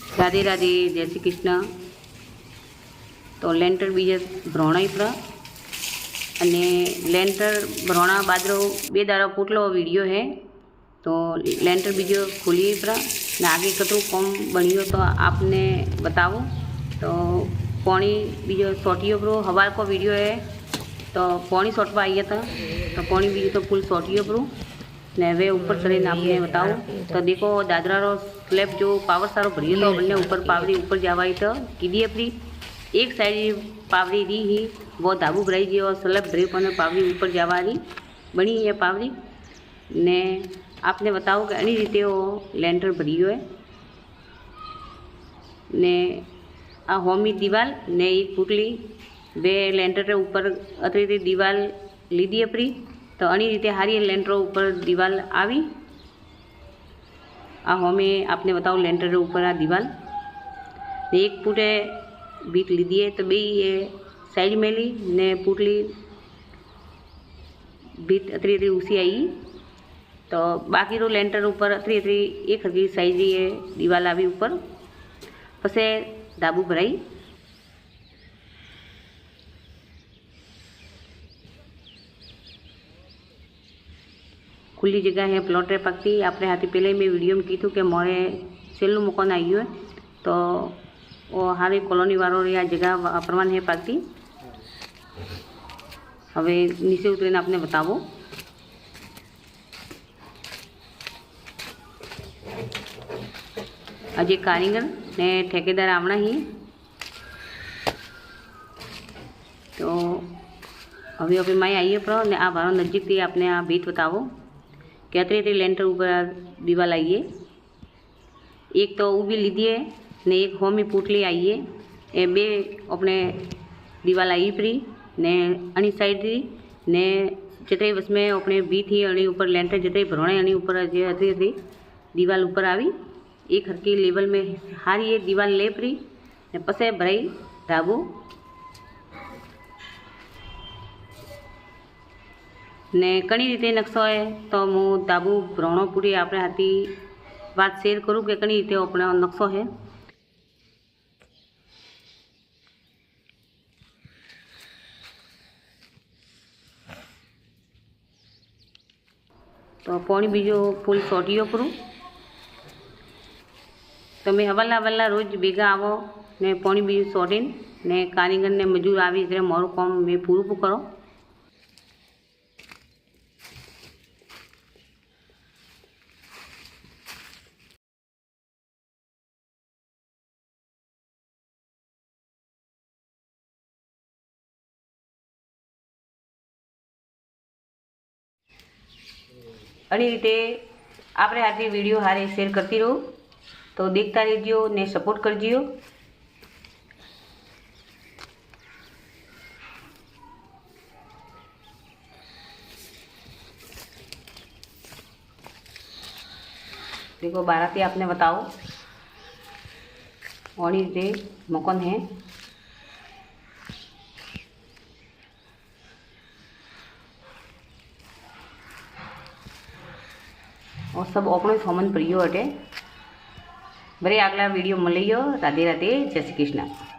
राधे राधे, जय श्री कृष्ण। तो लेंटर बीजे भ्रोणाई पर अने लेंटर भ्रोणा बाजरो 2 दाड़ा पोटलो वीडियो है। तो लेंटर बीजो खोलिए पर ने आगे कतरू कम बनियो तो आपने बताओ। तो पौनी बीजो सोटियो पर हवाल को वीडियो है। तो पौनी सोटवा आई था तो पौनी बीजो तो फूल सोटियो पर ने वे ऊपर चढ़ी आपने बताओ। तो देखो दादरा रो स्लेब जो पावर सारो भरियो तो बने ऊपर पावरी ऊपर जावाई तो कीधी अपनी एक साइड पावरी री ही वो धाबू भराई जी और स्लेब भरी पर पावरी ऊपर जावा रही बनी है पावरी ने आपने बताओ कि अड़ी रीते वो लेंटर भरियो है ने आ होमी दीवाल ने एक पुटली वे लेंटर ऊपर अतरी दीवाल लीधी अपनी तो अणी रीते हारी लेंटर ऊपर दीवाल आई। आ होमे आपने बताओ लेंटर ऊपर आ दीवाल एक फूटे बीट लीधी है तो बे ये साइड में ली ने पुटली बीट अतरी अतरी ऊँची आई। तो बाकी रो लेंटर ऊपर अतरी अतरी एक हरकी साइज ये दीवाल आई ऊपर पसे धाबू भराई। खुली जगह है प्लॉट रे पक्की आपने हाथी पहले मैं वीडियो में कीधु कि मोरे सेलू मकान आई है तो वो हारी कॉलोनी वालों या जगह वापरवानी है पक्की। हवे नीचे उतरीने आपने बतावो। अजय कारीगर ने ठेकेदार आवना ही तो हवे अभी मैं आइए पर ने आ भारो नजीक थी आपने आ भीत बतावो कि अतरी लेंटर ऊपर दीवाल आई है। एक तो ऊबी लीधी है ने एक होमी पुटली आई है ए बे अपने दीवाल आई परी ने अणी साइड थी ने जतई बस में अपने बी थी अणी ऊपर लेंटर जतई भरोणे अणी ऊपर जे अतरी अतरी दीवाल ऊपर आई एक हरकी लेवल में हारी ये दीवाल ले परी ने पसे भराई धाबू ने कई रीते नक्शो है। तो हूँ धाबू भ्रोणो पूरी अपने हाथी बात शेर करूँ कि कई रीते अपना नक्शो है। तो पौनी बीजो फूल सोटियो करूँ तो मैं हवाला हवाला रोज भेगा आवो ने पौनी बीजू सोटीन ने कारीगर ने मजूर आवी એટલે મારું કામ मैं पूરું करो। अड़ी रीते आपणे हाथी वीडियो हारे शेर करती रहो तो देखता रहियो ने सपोर्ट करजियो। देखो बाराती आपने बताओ और रीते मकान है और सब अपनो सामान प्रियो हटे। बरे अगला वीडियो मिलियो। राधे राधे, जय श्री कृष्ण।